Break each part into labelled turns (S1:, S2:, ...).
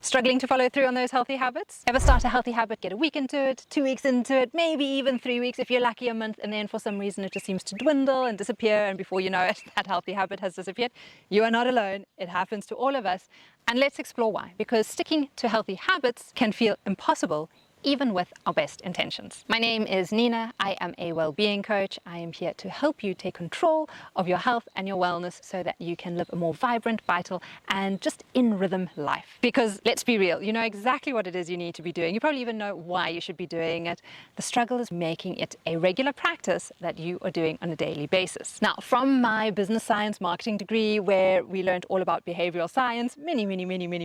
S1: Struggling to follow through on those healthy habits? Ever start a healthy habit, get a week into it, 2 weeks into it, maybe even 3 weeks if you're lucky, a month, and then for some reason it just seems to dwindle and disappear, and before you know it, that healthy habit has disappeared? You are not alone. It happens to all of us. And let's explore why. Because sticking to healthy habits can feel impossible even with our best intentions. My name is Nina. I am a well-being coach. I am here to help you take control of your health and your wellness so that you can live a more vibrant, vital, and just in rhythm life. Because let's be real, you know exactly what it is you need to be doing. You probably even know why you should be doing it. The struggle is making it a regular practice that you are doing on a daily basis. Now, from my business science marketing degree, where we learned all about behavioral science many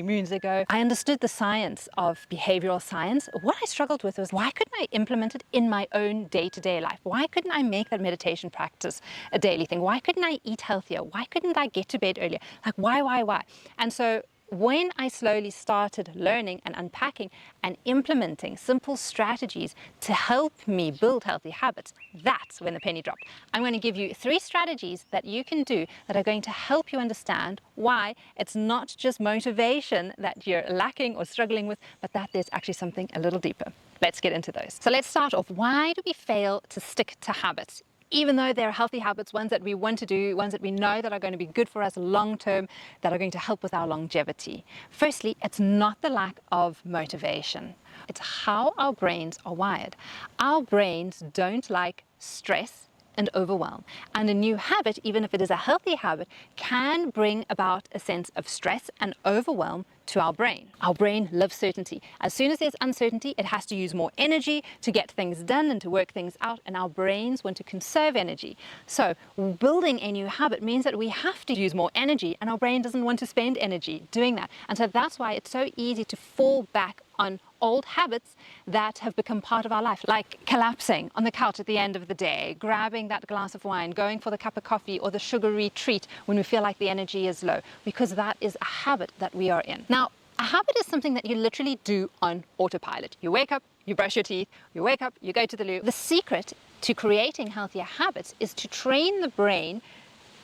S1: moons ago, I understood the science of behavioral science. What I struggled with was, why couldn't I implement it in my own day-to-day life? Why couldn't I make that meditation practice a daily thing? Why couldn't I eat healthier? Why couldn't I get to bed earlier? Like, why? And so when I slowly started learning and unpacking and implementing simple strategies to help me build healthy habits, that's when the penny dropped. I'm going to give you 3 strategies that you can do that are going to help you understand why it's not just motivation that you're lacking or struggling with, but that there's actually something a little deeper. Let's get into those. So let's start off. Why do we fail to stick to habits? Even though they're healthy habits, ones that we want to do, ones that we know that are going to be good for us long term, that are going to help with our longevity. Firstly, it's not the lack of motivation. It's how our brains are wired. Our brains don't like stress and overwhelm. And a new habit, even if it is a healthy habit, can bring about a sense of stress and overwhelm to our brain. Our brain loves certainty. As soon as there's uncertainty, it has to use more energy to get things done and to work things out, and our brains want to conserve energy. So building a new habit means that we have to use more energy, and our brain doesn't want to spend energy doing that. And so that's why it's so easy to fall back on old habits that have become part of our life, like collapsing on the couch at the end of the day, grabbing that glass of wine, going for the cup of coffee or the sugary treat when we feel like the energy is low, because that is a habit that we are in. Now, a habit is something that you literally do on autopilot. You wake up, you brush your teeth, you wake up, you go to the loo. The secret to creating healthier habits is to train the brain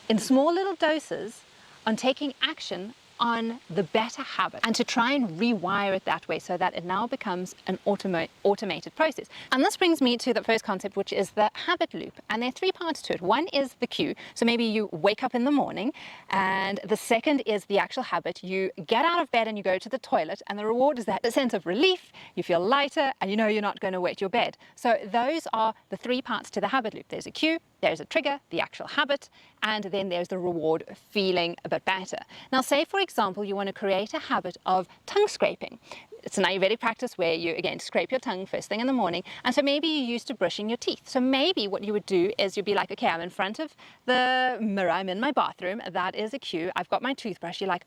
S1: in small little doses on taking action on the better habit, and to try and rewire it that way so that it now becomes an automated process. And this brings me to the first concept, which is the habit loop. And there are 3 parts to it. One is the cue. So maybe you wake up in the morning, and the second is the actual habit. You get out of bed and you go to the toilet, and the reward is that sense of relief. You feel lighter, and you know you're not going to wet your bed. So those are the 3 parts to the habit loop. There's a cue, there's a trigger, the actual habit, and then there's the reward, feeling a bit better. Now, say for example, you want to create a habit of tongue scraping. It's an Ayurvedic practice where you, again, scrape your tongue first thing in the morning. And so maybe you're used to brushing your teeth. So maybe what you would do is you'd be like, okay, I'm in front of the mirror, I'm in my bathroom, that is a cue, I've got my toothbrush. You're like,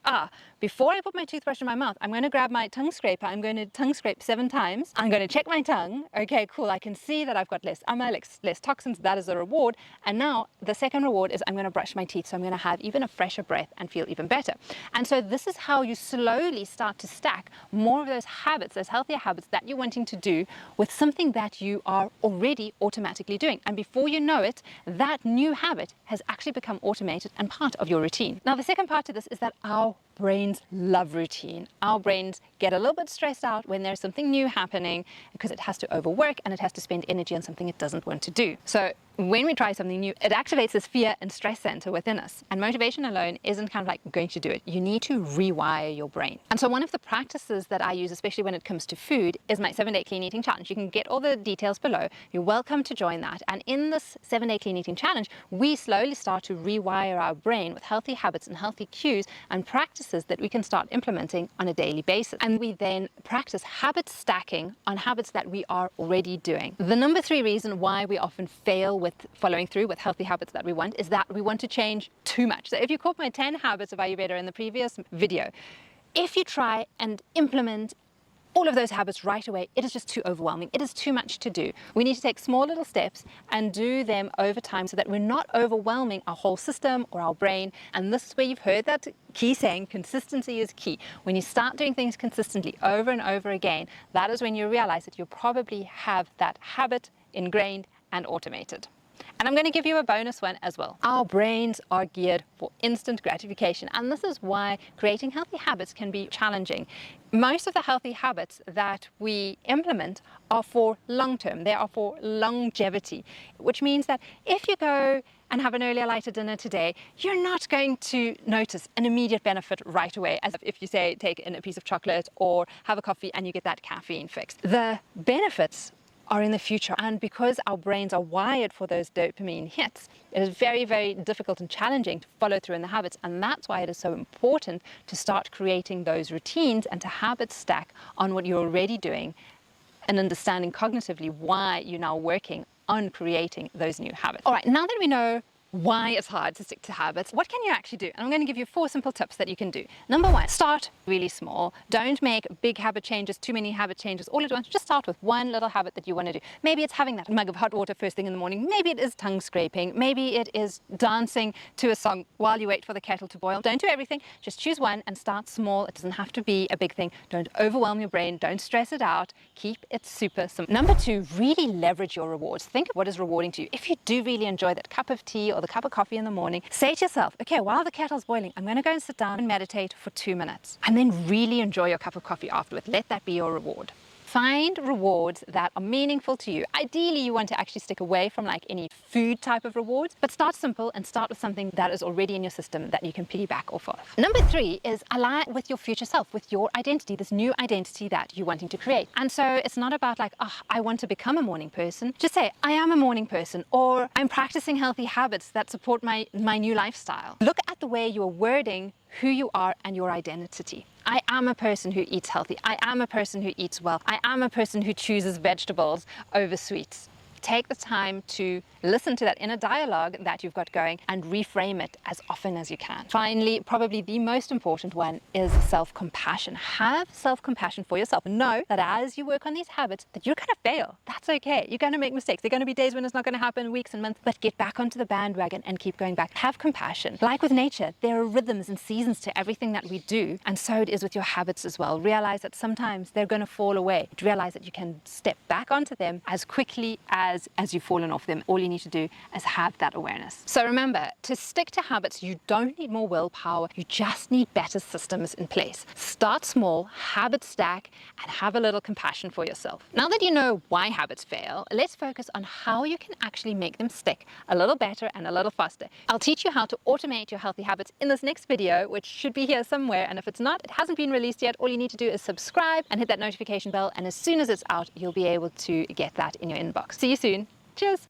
S1: before I put my toothbrush in my mouth, I'm going to grab my tongue scraper, I'm going to tongue scrape 7 times, I'm going to check my tongue, okay, cool, I can see that I've got less less toxins, that is a reward. And now the second reward is I'm going to brush my teeth, so I'm going to have even a fresher breath and feel even better. And so this is how you slowly start to stack more of those habits, those healthier habits that you're wanting to do with something that you are already automatically doing. And before you know it, that new habit has actually become automated and part of your routine. Now, the second part to this is that our brains love routine. Our brains get a little bit stressed out when there's something new happening because it has to overwork and it has to spend energy on something it doesn't want to do. So when we try something new, it activates this fear and stress center within us. And motivation alone isn't kind of like going to do it. You need to rewire your brain. And so one of the practices that I use, especially when it comes to food, is my 7-day clean eating challenge. You can get all the details below. You're welcome to join that. And in this 7-day clean eating challenge, we slowly start to rewire our brain with healthy habits and healthy cues and practices that we can start implementing on a daily basis. And we then practice habit stacking on habits that we are already doing. The number 3 reason why we often fail with following through with healthy habits that we want is that we want to change too much. So if you caught my 10 habits of Ayurveda in the previous video, if you try and implement all of those habits right away, it is just too overwhelming. It is too much to do. We need to take small little steps and do them over time so that we're not overwhelming our whole system or our brain. And this is where you've heard that key saying, consistency is key. When you start doing things consistently over and over again, that is when you realize that you probably have that habit ingrained and automated. And I'm going to give you a bonus one as well. Our brains are geared for instant gratification, and this is why creating healthy habits can be challenging. Most of the healthy habits that we implement are for long term. They are for longevity, which means that if you go and have an earlier lighter dinner today, you're not going to notice an immediate benefit right away, as if you say take in a piece of chocolate or have a coffee and you get that caffeine fix. The benefits are in the future, and because our brains are wired for those dopamine hits, it is very, very difficult and challenging to follow through in the habits, and that's why it is so important to start creating those routines and to habit stack on what you're already doing and understanding cognitively why you're now working on creating those new habits. All right, now that we know why it's hard to stick to habits, what can you actually do? And I'm going to give you 4 simple tips that you can do. Number 1, start really small. Don't make big habit changes, too many habit changes all at once. Just start with one little habit that you want to do. Maybe it's having that mug of hot water first thing in the morning. Maybe it is tongue scraping. Maybe it is dancing to a song while you wait for the kettle to boil. Don't do everything. Just choose one and start small. It doesn't have to be a big thing. Don't overwhelm your brain. Don't stress it out. Keep it super simple. Number 2, really leverage your rewards. Think of what is rewarding to you. If you do really enjoy that cup of tea or the cup of coffee in the morning, say to yourself, okay, while the kettle's boiling, I'm going to go and sit down and meditate for 2 minutes, and then really enjoy your cup of coffee afterwards. Let that be your reward. Find rewards that are meaningful to you. Ideally, you want to actually stick away from like any food type of rewards, but start simple and start with something that is already in your system that you can piggyback off of. Number 3 is align with your future self, with your identity, this new identity that you're wanting to create. And so it's not about like, oh, I want to become a morning person. Just say, I am a morning person, or I'm practicing healthy habits that support my new lifestyle. Look at the way you're wording who you are and your identity. I am a person who eats healthy. I am a person who eats well. I am a person who chooses vegetables over sweets. Take the time to listen to that inner dialogue that you've got going and reframe it as often as you can. Finally, probably the most important one is self-compassion. Have self-compassion for yourself. Know that as you work on these habits, that you're going to fail. That's okay. You're going to make mistakes. There are going to be days when it's not going to happen, weeks and months, but get back onto the bandwagon and keep going back. Have compassion. Like with nature, there are rhythms and seasons to everything that we do, and so it is with your habits as well. Realize that sometimes they're going to fall away. Realize that you can step back onto them as quickly as you've fallen off them. All you need to do is have that awareness. So remember, to stick to habits, you don't need more willpower. You just need better systems in place. Start small, habit stack, and have a little compassion for yourself. Now that you know why habits fail, let's focus on how you can actually make them stick a little better and a little faster. I'll teach you how to automate your healthy habits in this next video, which should be here somewhere. And if it's not, it hasn't been released yet, all you need to do is subscribe and hit that notification bell. And as soon as it's out, you'll be able to get that in your inbox. See you soon. Cheers.